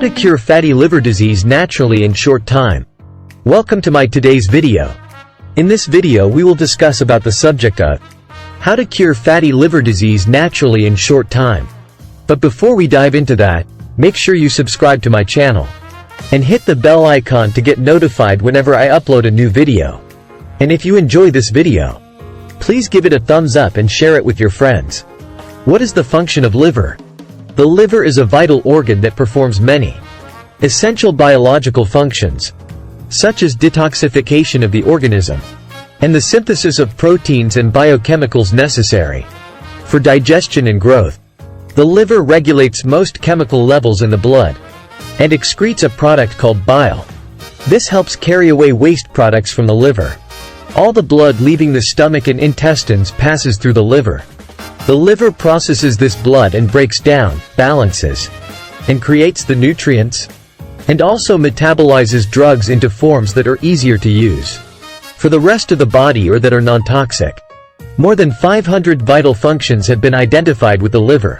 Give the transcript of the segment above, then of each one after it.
How to cure fatty liver disease naturally in short time. Welcome to my today's video. In this video we will discuss about the subject of how to cure fatty liver disease naturally in short time. But before we dive into that, make sure you subscribe to my channel and hit the bell icon to get notified whenever I upload a new video. And if you enjoy this video, please give it a thumbs up and share it with your friends. What is the function of liver? The liver is a vital organ that performs many essential biological functions, such as detoxification of the organism and the synthesis of proteins and biochemicals necessary for digestion and growth. The liver regulates most chemical levels in the blood and excretes a product called bile. This helps carry away waste products from the liver. All the blood leaving the stomach and intestines passes through the liver. The liver processes this blood and breaks down, balances, and creates the nutrients, and also metabolizes drugs into forms that are easier to use for the rest of the body or that are non-toxic. More than 500 vital functions have been identified with the liver.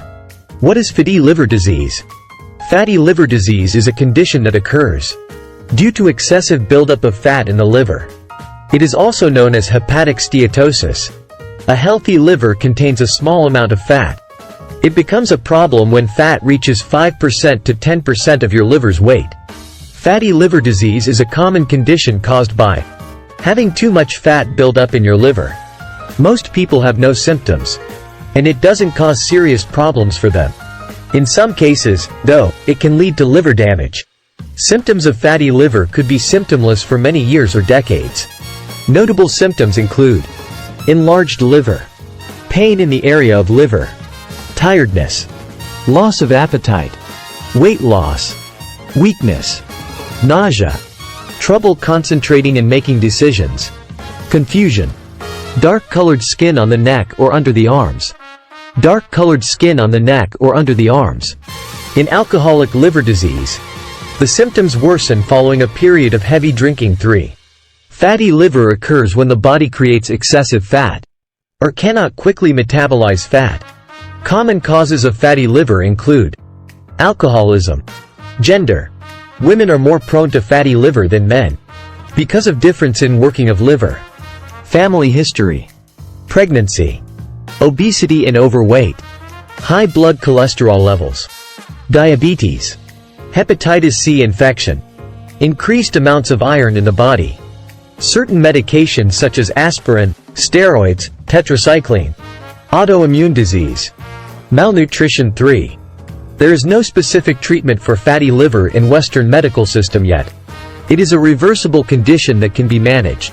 What is fatty liver disease? Fatty liver disease is a condition that occurs due to excessive buildup of fat in the liver. It is also known as hepatic steatosis. A healthy liver contains a small amount of fat. It becomes a problem when fat reaches 5% to 10% of your liver's weight. Fatty liver disease is a common condition caused by having too much fat build up in your liver. Most people have no symptoms, and it doesn't cause serious problems for them. In some cases, though, it can lead to liver damage. Symptoms of fatty liver could be symptomless for many years or decades. Notable symptoms include enlarged liver, pain in the area of liver, tiredness, loss of appetite, weight loss, weakness, nausea, trouble concentrating and making decisions, confusion, dark-colored skin on the neck or under the arms, dark-colored skin on the neck or under the arms. In alcoholic liver disease, the symptoms worsen following a period of heavy drinking. 3. Fatty liver occurs when the body creates excessive fat or cannot quickly metabolize fat. Common causes of fatty liver include alcoholism, gender. Women are more prone to fatty liver than men because of difference in working of liver. Family history, pregnancy, obesity and overweight, high blood cholesterol levels, diabetes, hepatitis C infection, increased amounts of iron in the body, certain medications such as aspirin, steroids, tetracycline, autoimmune disease, malnutrition. 3. There is no specific treatment for fatty liver in Western medical system yet. It is a reversible condition that can be managed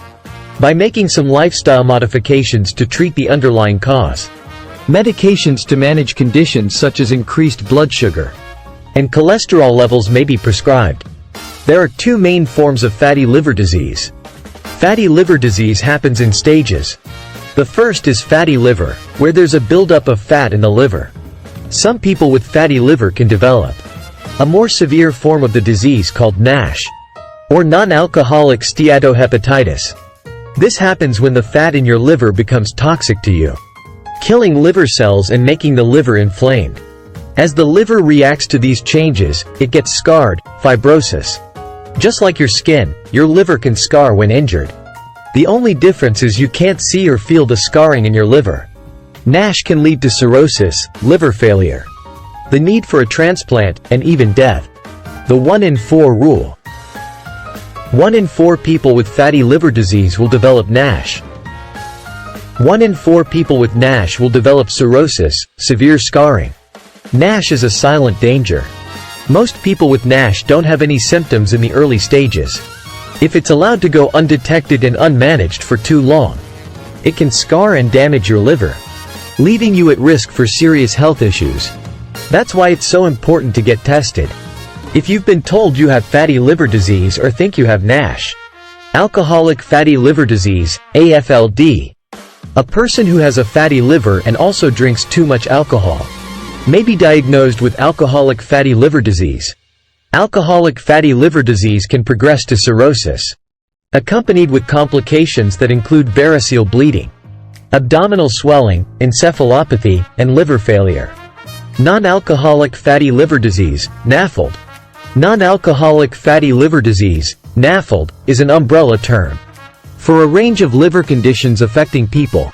by making some lifestyle modifications to treat the underlying cause. Medications to manage conditions such as increased blood sugar and cholesterol levels may be prescribed. There are two main forms of fatty liver disease. Fatty liver disease happens in stages. The first is fatty liver, where there's a buildup of fat in the liver. Some people with fatty liver can develop a more severe form of the disease called NASH, or non-alcoholic steatohepatitis. This happens when the fat in your liver becomes toxic to you, killing liver cells and making the liver inflamed. As the liver reacts to these changes, it gets scarred, fibrosis. Just like your skin, your liver can scar when injured. The only difference is you can't see or feel the scarring in your liver. NASH can lead to cirrhosis, liver failure, the need for a transplant, and even death. The 1 in 4 rule. 1 in 4 people with fatty liver disease will develop NASH. 1 in 4 people with NASH will develop cirrhosis, severe scarring. NASH is a silent danger. Most people with NASH don't have any symptoms in the early stages. If it's allowed to go undetected and unmanaged for too long, it can scar and damage your liver, leaving you at risk for serious health issues. That's why it's so important to get tested if you've been told you have fatty liver disease or think you have NASH. Alcoholic fatty liver disease, AFLD. A person who has a fatty liver and also drinks too much alcohol may be diagnosed with alcoholic fatty liver disease. Alcoholic fatty liver disease can progress to cirrhosis, accompanied with complications that include variceal bleeding, abdominal swelling, encephalopathy, and liver failure. Non-alcoholic fatty liver disease, NAFLD. Non-alcoholic fatty liver disease, NAFLD, is an umbrella term for a range of liver conditions affecting people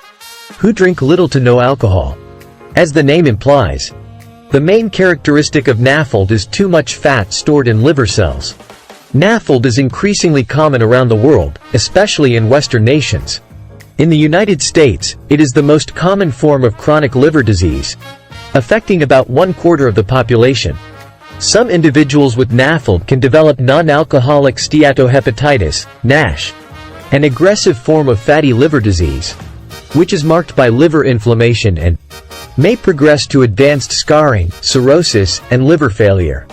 who drink little to no alcohol. As the name implies, the main characteristic of NAFLD is too much fat stored in liver cells. NAFLD is increasingly common around the world, especially in Western nations. In the United States, it is the most common form of chronic liver disease, affecting about 1/4 of the population. Some individuals with NAFLD can develop non-alcoholic steatohepatitis, NASH, an aggressive form of fatty liver disease, which is marked by liver inflammation and may progress to advanced scarring, cirrhosis, and liver failure.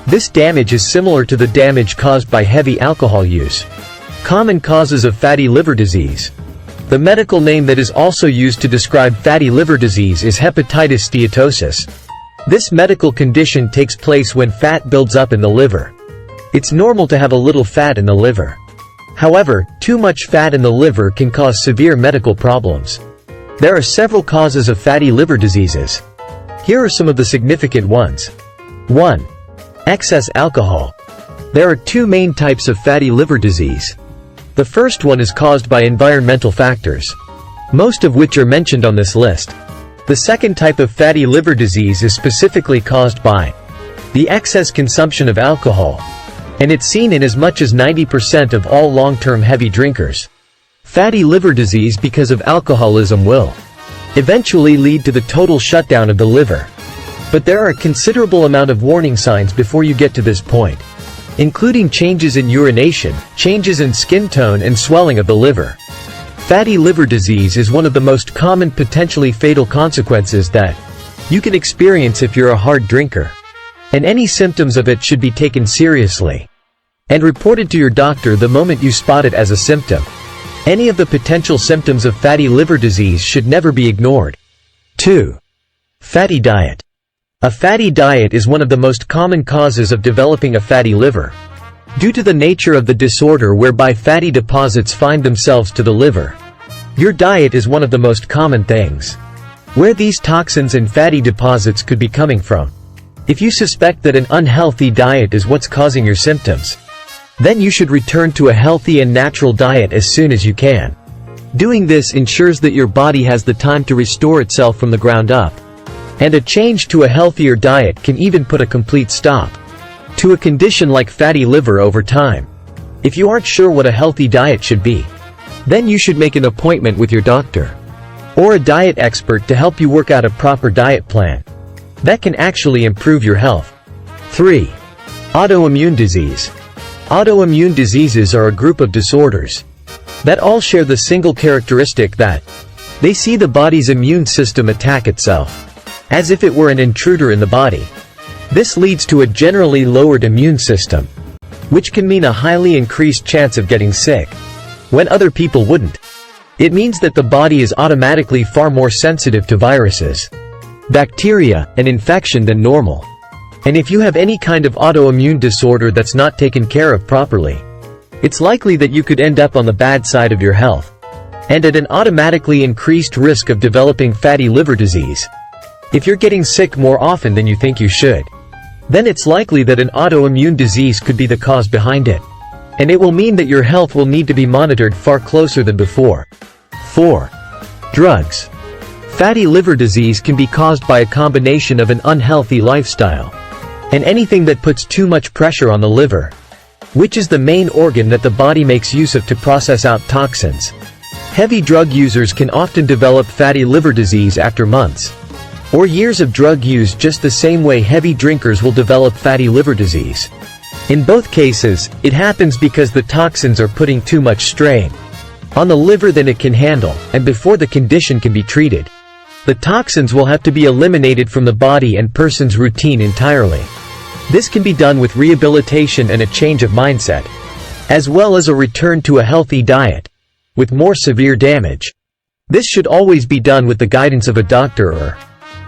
This damage is similar to the damage caused by heavy alcohol use. Common causes of fatty liver disease. The medical name that is also used to describe fatty liver disease is hepatitis steatosis. This medical condition takes place when fat builds up in the liver. It's normal to have a little fat in the liver. However, too much fat in the liver can cause severe medical problems. There are several causes of fatty liver diseases. Here are some of the significant ones. 1. Excess alcohol. There are two main types of fatty liver disease. The first one is caused by environmental factors, most of which are mentioned on this list. The second type of fatty liver disease is specifically caused by the excess consumption of alcohol, and it's seen in as much as 90% of all long-term heavy drinkers. Fatty liver disease because of alcoholism will eventually lead to the total shutdown of the liver. But there are a considerable amount of warning signs before you get to this point, including changes in urination, changes in skin tone, and swelling of the liver. Fatty liver disease is one of the most common potentially fatal consequences that you can experience if you're a hard drinker, and any symptoms of it should be taken seriously and reported to your doctor the moment you spot it as a symptom. Any of the potential symptoms of fatty liver disease should never be ignored. 2. Fatty diet. A fatty diet is one of the most common causes of developing a fatty liver, due to the nature of the disorder whereby fatty deposits find themselves to the liver. Your diet is one of the most common things where these toxins and fatty deposits could be coming from. If you suspect that an unhealthy diet is what's causing your symptoms, then you should return to a healthy and natural diet as soon as you can. Doing this ensures that your body has the time to restore itself from the ground up, and a change to a healthier diet can even put a complete stop to a condition like fatty liver over time. If you aren't sure what a healthy diet should be, then you should make an appointment with your doctor or a diet expert to help you work out a proper diet plan that can actually improve your health. 3. Autoimmune disease. Autoimmune diseases are a group of disorders that all share the single characteristic that they see the body's immune system attack itself, as if it were an intruder in the body. This leads to a generally lowered immune system, which can mean a highly increased chance of getting sick when other people wouldn't. It means that the body is automatically far more sensitive to viruses, bacteria, and infection than normal. And if you have any kind of autoimmune disorder that's not taken care of properly, it's likely that you could end up on the bad side of your health and at an automatically increased risk of developing fatty liver disease. If you're getting sick more often than you think you should, then it's likely that an autoimmune disease could be the cause behind it, and it will mean that your health will need to be monitored far closer than before. 4. Drugs. Fatty liver disease can be caused by a combination of an unhealthy lifestyle and anything that puts too much pressure on the liver, which is the main organ that the body makes use of to process out toxins. Heavy drug users can often develop fatty liver disease after months or years of drug use, just the same way heavy drinkers will develop fatty liver disease. In both cases, it happens because the toxins are putting too much strain on the liver than it can handle, and before the condition can be treated, the toxins will have to be eliminated from the body and person's routine entirely. This can be done with rehabilitation and a change of mindset, as well as a return to a healthy diet with more severe damage. This should always be done with the guidance of a doctor or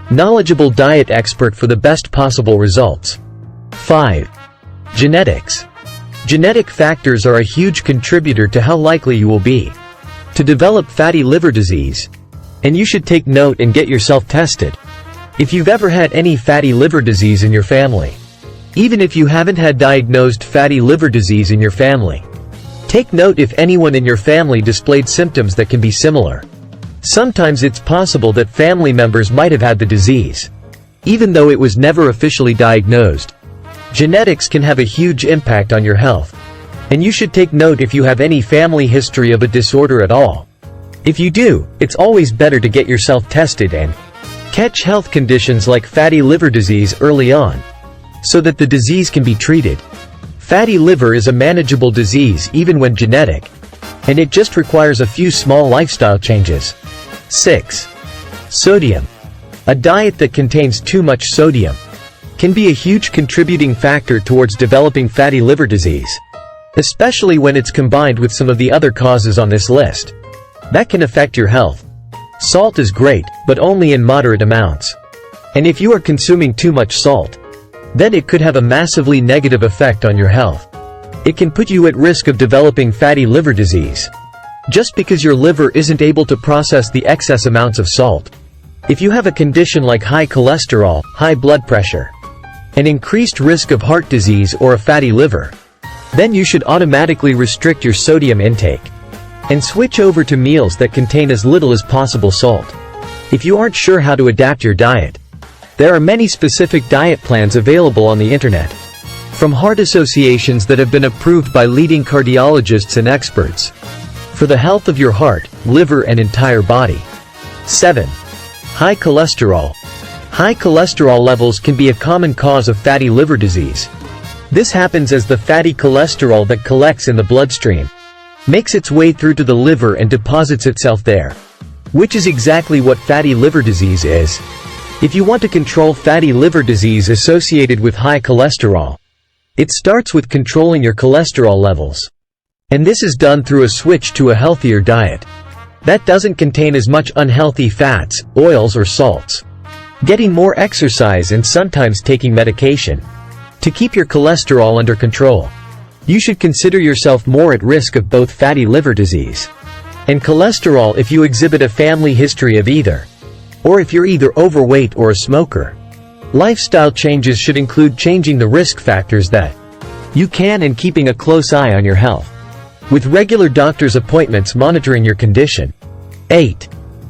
knowledgeable diet expert for the best possible results. 5. Genetics. Genetic factors are a huge contributor to how likely you will be to develop fatty liver disease, and you should take note and get yourself tested if you've ever had any fatty liver disease in your family. even if you haven't had diagnosed fatty liver disease in your family. Take note if anyone in your family displayed symptoms that can be similar. Sometimes it's possible that family members might have had the disease, even though it was never officially diagnosed. Genetics can have a huge impact on your health, and you should take note if you have any family history of a disorder at all. If you do, it's always better to get yourself tested and catch health conditions like fatty liver disease early on, so that the disease can be treated. Fatty liver is a manageable disease even when genetic, and it just requires a few small lifestyle changes. 6. Sodium. A diet that contains too much sodium can be a huge contributing factor towards developing fatty liver disease, especially when it's combined with some of the other causes on this list that can affect your health. Salt is great, but only in moderate amounts. And if you are consuming too much salt, then it could have a massively negative effect on your health. It can put you at risk of developing fatty liver disease, just because your liver isn't able to process the excess amounts of salt. If you have a condition like high cholesterol, high blood pressure, an increased risk of heart disease or a fatty liver, then you should automatically restrict your sodium intake and switch over to meals that contain as little as possible salt. If you aren't sure how to adapt your diet, there are many specific diet plans available on the internet, from heart associations that have been approved by leading cardiologists and experts, for the health of your heart, liver and entire body. 7. High cholesterol. High cholesterol levels can be a common cause of fatty liver disease. This happens as the fatty cholesterol that collects in the bloodstream makes its way through to the liver and deposits itself there, which is exactly what fatty liver disease is. If you want to control fatty liver disease associated with high cholesterol, it starts with controlling your cholesterol levels. And this is done through a switch to a healthier diet that doesn't contain as much unhealthy fats, oils or salts. Getting more exercise and sometimes taking medication to keep your cholesterol under control. You should consider yourself more at risk of both fatty liver disease and cholesterol if you exhibit a family history of either, or if you're either overweight or a smoker. Lifestyle changes should include changing the risk factors that you can and keeping a close eye on your health, with regular doctor's appointments monitoring your condition. 8.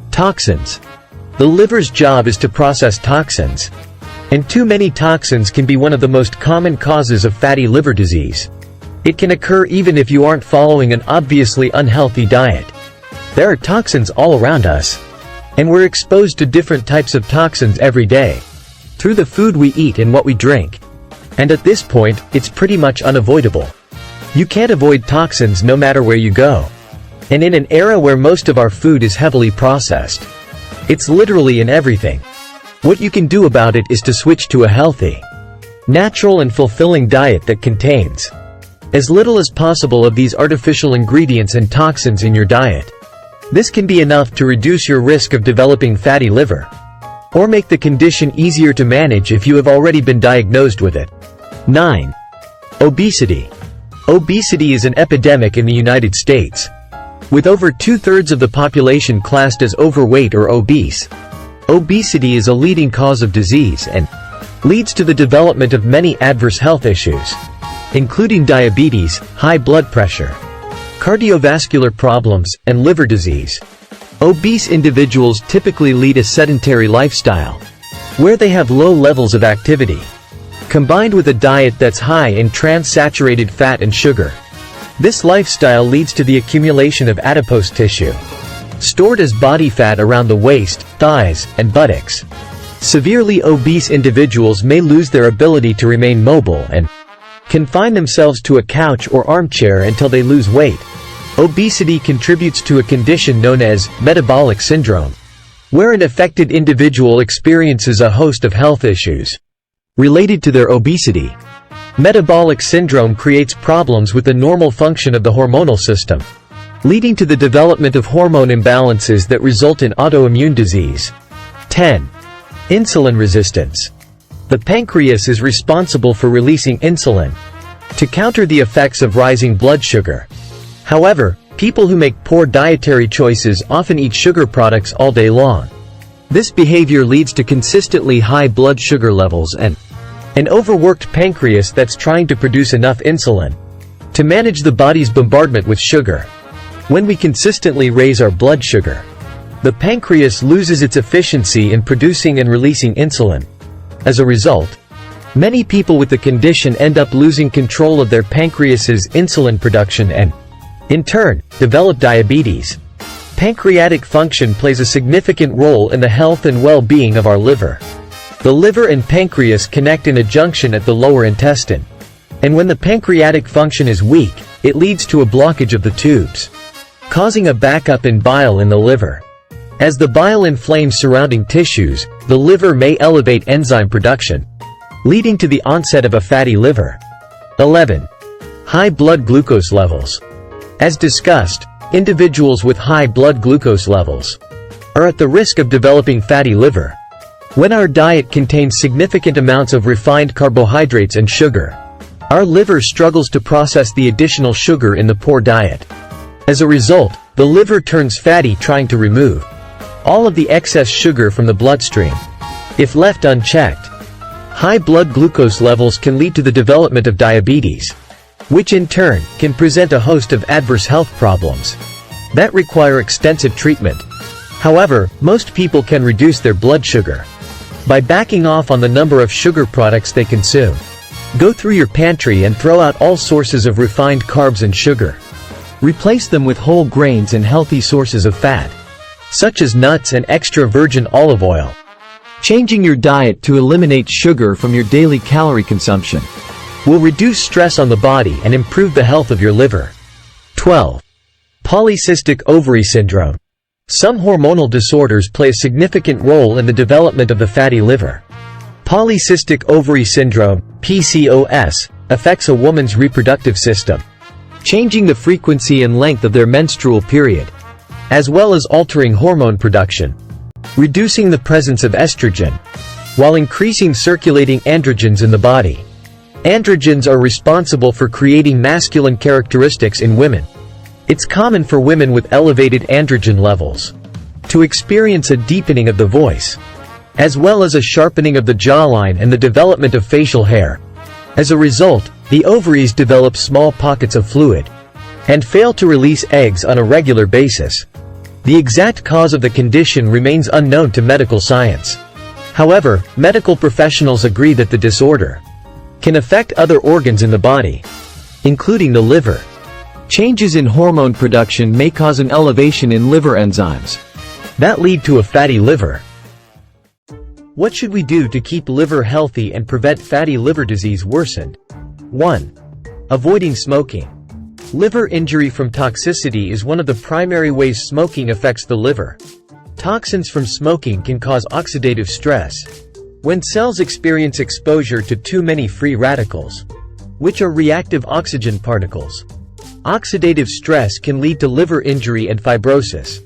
Toxins. The liver's job is to process toxins, and too many toxins can be one of the most common causes of fatty liver disease. It can occur even if you aren't following an obviously unhealthy diet. There are toxins all around us, and we're exposed to different types of toxins every day, through the food we eat and what we drink. And at this point, it's pretty much unavoidable. You can't avoid toxins no matter where you go. And in an era where most of our food is heavily processed, it's literally in everything. What you can do about it is to switch to a healthy, natural and fulfilling diet that contains as little as possible of these artificial ingredients and toxins in your diet. This can be enough to reduce your risk of developing fatty liver, or make the condition easier to manage if you have already been diagnosed with it. 9. Obesity. Obesity is an epidemic in the United States, with over 2/3 of the population classed as overweight or obese. Obesity is a leading cause of disease and leads to the development of many adverse health issues, including diabetes, high blood pressure, cardiovascular problems, and liver disease. Obese individuals typically lead a sedentary lifestyle, where they have low levels of activity, combined with a diet that's high in trans-saturated fat and sugar. This lifestyle leads to the accumulation of adipose tissue, stored as body fat around the waist, thighs, and buttocks. Severely obese individuals may lose their ability to remain mobile and confine themselves to a couch or armchair until they lose weight. Obesity contributes to a condition known as metabolic syndrome, where an affected individual experiences a host of health issues related to their obesity. Metabolic syndrome creates problems with the normal function of the hormonal system, leading to the development of hormone imbalances that result in autoimmune disease. 10. Insulin resistance. The pancreas is responsible for releasing insulin to counter the effects of rising blood sugar. However, people who make poor dietary choices often eat sugar products all day long. This behavior leads to consistently high blood sugar levels and An overworked pancreas that's trying to produce enough insulin to manage the body's bombardment with sugar. When we consistently raise our blood sugar, the pancreas loses its efficiency in producing and releasing insulin. As a result, many people with the condition end up losing control of their pancreas's insulin production and, in turn, develop diabetes. Pancreatic function plays a significant role in the health and well-being of our liver. The liver and pancreas connect in a junction at the lower intestine. And when the pancreatic function is weak, it leads to a blockage of the tubes, causing a backup in bile in the liver. As the bile inflames surrounding tissues, the liver may elevate enzyme production, leading to the onset of a fatty liver. 11. High blood glucose levels. As discussed, individuals with high blood glucose levels are at the risk of developing fatty liver. When our diet contains significant amounts of refined carbohydrates and sugar, our liver struggles to process the additional sugar in the poor diet. As a result, the liver turns fatty, trying to remove all of the excess sugar from the bloodstream. If left unchecked, high blood glucose levels can lead to the development of diabetes, which in turn can present a host of adverse health problems that require extensive treatment. However, most people can reduce their blood sugar by backing off on the number of sugar products they consume. Go through your pantry and throw out all sources of refined carbs and sugar. Replace them with whole grains and healthy sources of fat, such as nuts and extra virgin olive oil. Changing your diet to eliminate sugar from your daily calorie consumption will reduce stress on the body and improve the health of your liver. 12. Polycystic ovary syndrome. Some hormonal disorders play a significant role in the development of the fatty liver. Polycystic ovary syndrome, PCOS, affects a woman's reproductive system, changing the frequency and length of their menstrual period, as well as altering hormone production, reducing the presence of estrogen, while increasing circulating androgens in the body. Androgens are responsible for creating masculine characteristics in women. It's common for women with elevated androgen levels to experience a deepening of the voice, as well as a sharpening of the jawline and the development of facial hair. As a result, the ovaries develop small pockets of fluid and fail to release eggs on a regular basis. The exact cause of the condition remains unknown to medical science. However, medical professionals agree that the disorder can affect other organs in the body, including the liver. Changes in hormone production may cause an elevation in liver enzymes that lead to a fatty liver. What should we do to keep liver healthy and prevent fatty liver disease worsened? 1. Avoiding smoking. Liver injury from toxicity is one of the primary ways smoking affects the liver. Toxins from smoking can cause oxidative stress when cells experience exposure to too many free radicals, which are reactive oxygen particles. Oxidative stress can lead to liver injury and fibrosis,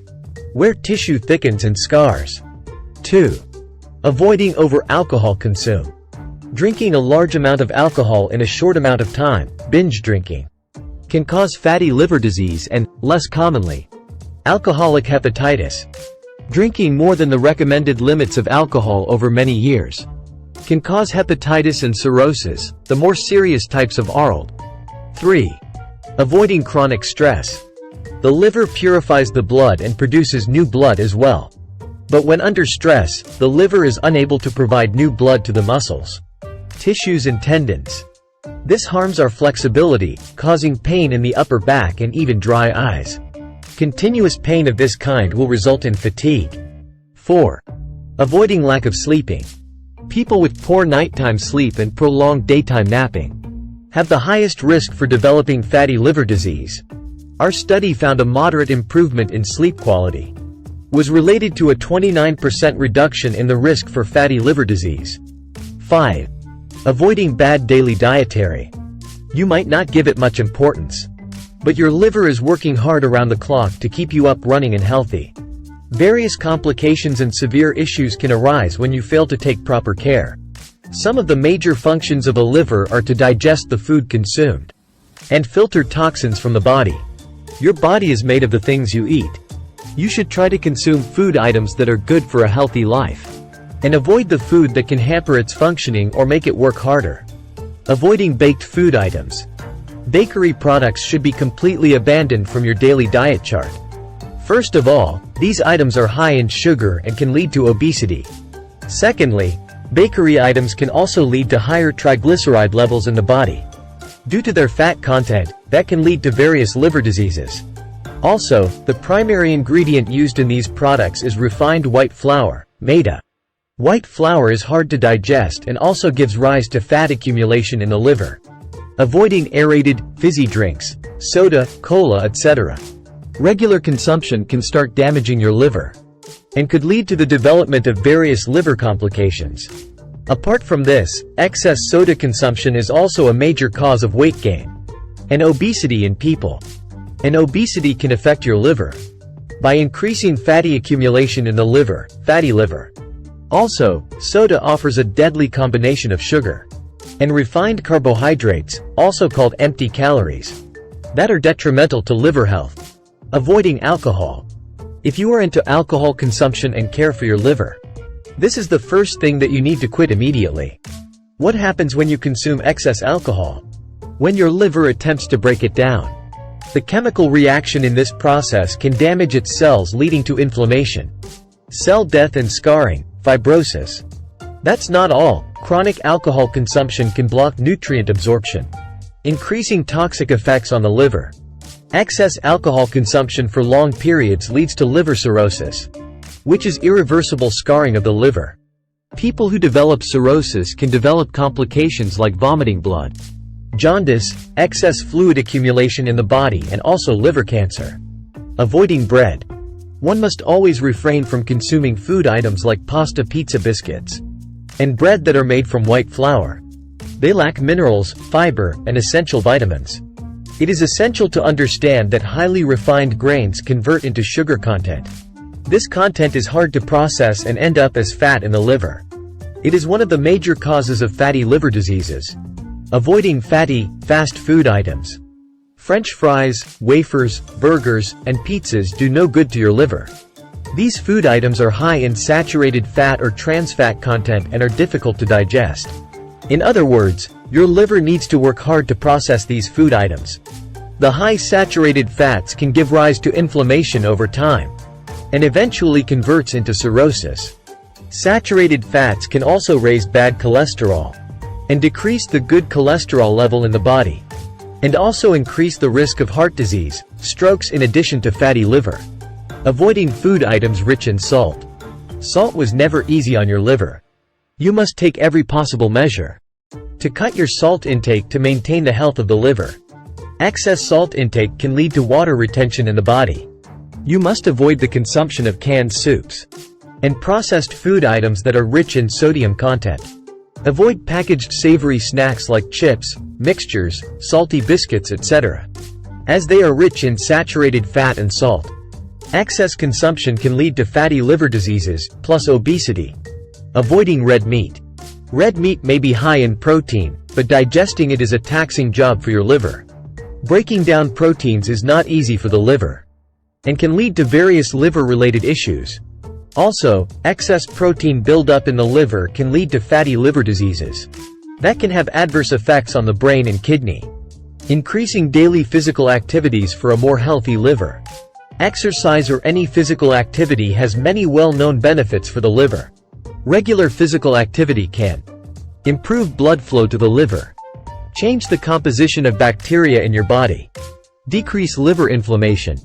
where tissue thickens and scars. 2. Avoiding over-alcohol consume. Drinking a large amount of alcohol in a short amount of time, binge drinking, can cause fatty liver disease and, less commonly, alcoholic hepatitis. Drinking more than the recommended limits of alcohol over many years can cause hepatitis and cirrhosis, the more serious types of ALD. 3. Avoiding chronic stress. The liver purifies the blood and produces new blood as well. But when under stress, the liver is unable to provide new blood to the muscles, tissues and tendons. This harms our flexibility, causing pain in the upper back and even dry eyes. Continuous pain of this kind will result in fatigue. 4. Avoiding lack of sleeping. People with poor nighttime sleep and prolonged daytime napping have the highest risk for developing fatty liver disease. Our study found a moderate improvement in sleep quality was related to a 29% reduction in the risk for fatty liver disease. 5. Avoiding bad daily dietary. You might not give it much importance, but your liver is working hard around the clock to keep you up running and healthy. Various complications and severe issues can arise when you fail to take proper care. Some of the major functions of a liver are to digest the food consumed and filter toxins from the body. Your body is made of the things you eat. You should try to consume food items that are good for a healthy life. and avoid the food that can hamper its functioning or make it work harder. Avoiding baked food items. Bakery products should be completely abandoned from your daily diet chart. First of all, these items are high in sugar and can lead to obesity. Secondly, bakery items can also lead to higher triglyceride levels in the body. Due to their fat content, that can lead to various liver diseases. Also, the primary ingredient used in these products is refined white flour, maida. White flour is hard to digest and also gives rise to fat accumulation in the liver. Avoiding aerated, fizzy drinks, soda, cola, etc. Regular consumption can start damaging your liver and could lead to the development of various liver complications. Apart from this, excess soda consumption is also a major cause of weight gain and obesity in people. And obesity can affect your liver by increasing fatty accumulation in the liver, fatty liver. Also, soda offers a deadly combination of sugar and refined carbohydrates, also called empty calories, that are detrimental to liver health. Avoiding alcohol. If you are into alcohol consumption and care for your liver, this is the first thing that you need to quit immediately. What happens when you consume excess alcohol? When your liver attempts to break it down, the chemical reaction in this process can damage its cells, leading to inflammation, cell death and scarring, fibrosis. That's not all. Chronic alcohol consumption can block nutrient absorption, increasing toxic effects on the liver. Excess alcohol consumption for long periods leads to liver cirrhosis, which is irreversible scarring of the liver. People who develop cirrhosis can develop complications like vomiting blood, jaundice, excess fluid accumulation in the body, and also liver cancer. Avoiding bread. One must always refrain from consuming food items like pasta, pizza, biscuits, and bread that are made from white flour. They lack minerals, fiber, and essential vitamins. It is essential to understand that highly refined grains convert into sugar content. This content is hard to process and end up as fat in the liver. It is one of the major causes of fatty liver diseases. Avoiding fatty, fast food items. French fries, wafers, burgers, and pizzas do no good to your liver. These food items are high in saturated fat or trans fat content and are difficult to digest. In other words, your liver needs to work hard to process these food items. The high saturated fats can give rise to inflammation over time and eventually converts into cirrhosis. Saturated fats can also raise bad cholesterol and decrease the good cholesterol level in the body, and also increase the risk of heart disease, strokes, in addition to fatty liver. Avoiding food items rich in salt. Salt was never easy on your liver. You must take every possible measure to cut your salt intake to maintain the health of the liver. Excess salt intake can lead to water retention in the body. You must avoid the consumption of canned soups and processed food items that are rich in sodium content. Avoid packaged savory snacks like chips, mixtures, salty biscuits, etc., as they are rich in saturated fat and salt. Excess consumption can lead to fatty liver diseases, plus obesity. Avoiding red meat. Red meat may be high in protein, but digesting it is a taxing job for your liver. Breaking down proteins is not easy for the liver and can lead to various liver-related issues. Also, excess protein buildup in the liver can lead to fatty liver diseases that can have adverse effects on the brain and kidney. Increasing daily physical activities for a more healthy liver. Exercise or any physical activity has many well-known benefits for the liver. Regular physical activity can improve blood flow to the liver, change the composition of bacteria in your body, decrease liver inflammation,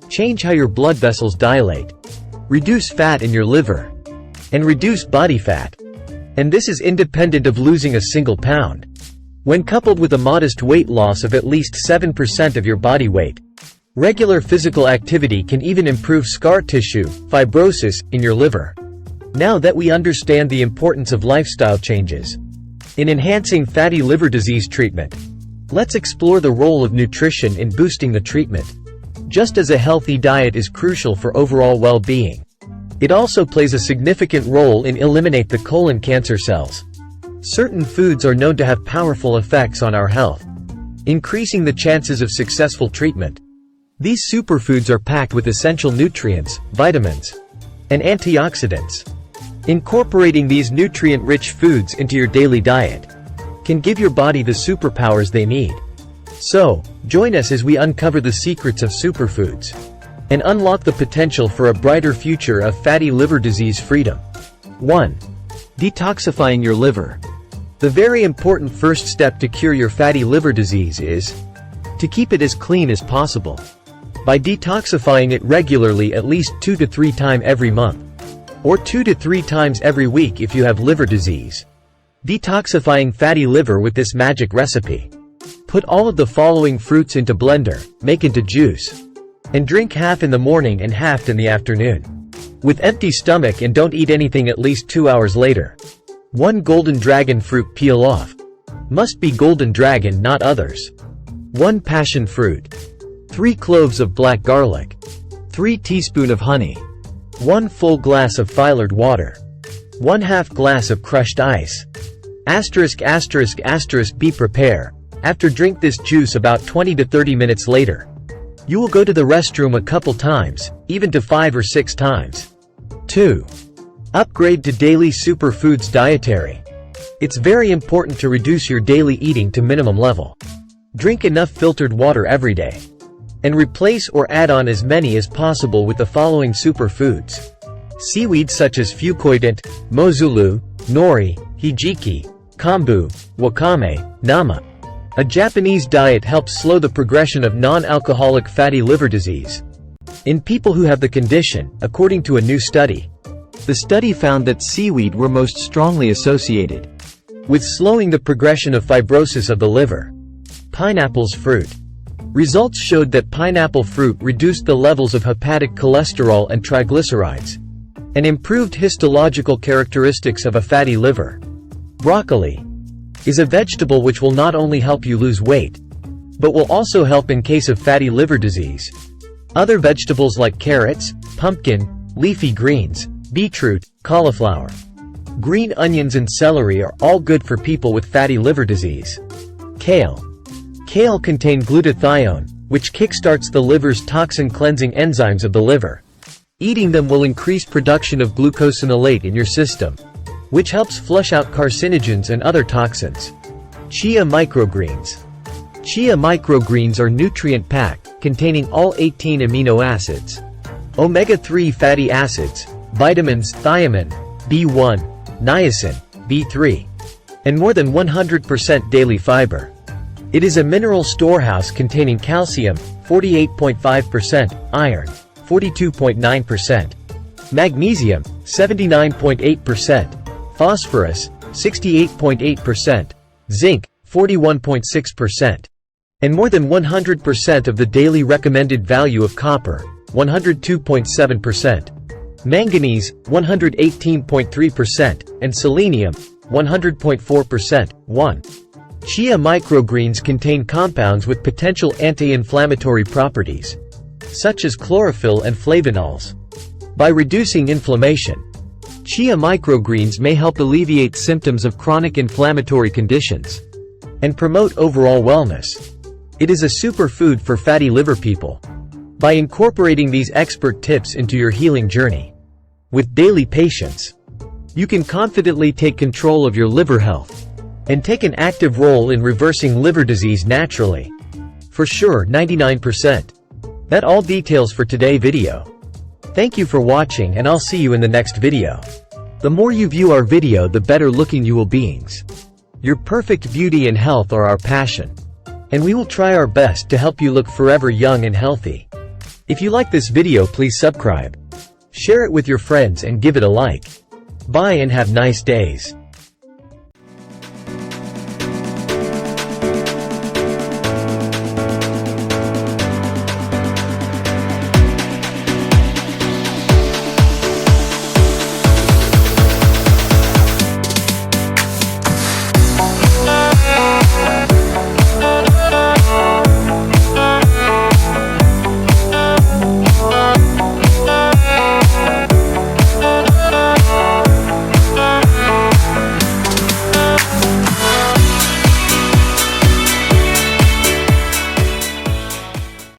change how your blood vessels dilate, reduce fat in your liver, and reduce body fat. And this is independent of losing a single pound. When coupled with a modest weight loss of at least 7% of your body weight, regular physical activity can even improve scar tissue, fibrosis, in your liver. Now that we understand the importance of lifestyle changes in enhancing fatty liver disease treatment, let's explore the role of nutrition in boosting the treatment. Just as a healthy diet is crucial for overall well-being, it also plays a significant role in eliminate the colon cancer cells. Certain foods are known to have powerful effects on our health, increasing the chances of successful treatment. These superfoods are packed with essential nutrients, vitamins, and antioxidants. Incorporating these nutrient-rich foods into your daily diet can give your body the superpowers they need. So, join us as we uncover the secrets of superfoods and unlock the potential for a brighter future of fatty liver disease freedom. 1. Detoxifying your liver. The very important first step to cure your fatty liver disease is to keep it as clean as possible. By detoxifying it regularly, at least 2 to 3 times every month, or 2 to 3 times every week if you have liver disease. Detoxifying fatty liver with this magic recipe. Put all of the following fruits into blender, make into juice, and drink half in the morning and half in the afternoon, with empty stomach, and don't eat anything at least 2 hours later. 1 golden dragon fruit, peel off. Must be golden dragon, not others. 1 passion fruit. 3 cloves of black garlic. 3 teaspoons of honey. 1 full glass of filtered water. 1/2 glass of crushed ice. ********** Be prepare. After drink this juice about 20 to 30 minutes later. You will go to the restroom a couple times, even to 5 or 6 times. 2. Upgrade to daily superfoods dietary. It's very important to reduce your daily eating to minimum level. Drink enough filtered water every day, and replace or add on as many as possible with the following superfoods. Seaweeds such as fukoidant, mozulu, nori, hijiki, kombu, wakame, nama. A Japanese diet helps slow the progression of non-alcoholic fatty liver disease in people who have the condition, according to a new study. The study found that seaweed were most strongly associated with slowing the progression of fibrosis of the liver. Pineapple's fruit. Results showed that pineapple fruit reduced the levels of hepatic cholesterol and triglycerides, and improved histological characteristics of a fatty liver. Broccoli is a vegetable which will not only help you lose weight, but will also help in case of fatty liver disease. Other vegetables like carrots, pumpkin, leafy greens, beetroot, cauliflower, green onions and celery are all good for people with fatty liver disease. Kale. Kale contain glutathione, which kickstarts the liver's toxin-cleansing enzymes of the liver. Eating them will increase production of glucosinolate in your system, which helps flush out carcinogens and other toxins. Chia microgreens. Chia microgreens are nutrient-packed, containing all 18 amino acids, omega-3 fatty acids, vitamins, thiamine, B1, niacin, B3, and more than 100% daily fiber. It is a mineral storehouse containing calcium, 48.5%, iron, 42.9%, magnesium, 79.8%, phosphorus, 68.8%, zinc, 41.6%, and more than 100% of the daily recommended value of copper, 102.7%, manganese, 118.3%, and selenium, 100.4%. 1. Chia microgreens contain compounds with potential anti-inflammatory properties, such as chlorophyll and flavonols. By reducing inflammation, chia microgreens may help alleviate symptoms of chronic inflammatory conditions and promote overall wellness. It is a superfood for fatty liver people. By incorporating these expert tips into your healing journey with daily patience, you can confidently take control of your liver health and take an active role in reversing liver disease naturally. For sure, 99%. That's all details for today's video. Thank you for watching, and I'll see you in the next video. The more you view our video, the better looking you will beings. Your perfect beauty and health are our passion, and we will try our best to help you look forever young and healthy. If you like this video, please subscribe, share it with your friends, and give it a like. Bye and have nice days.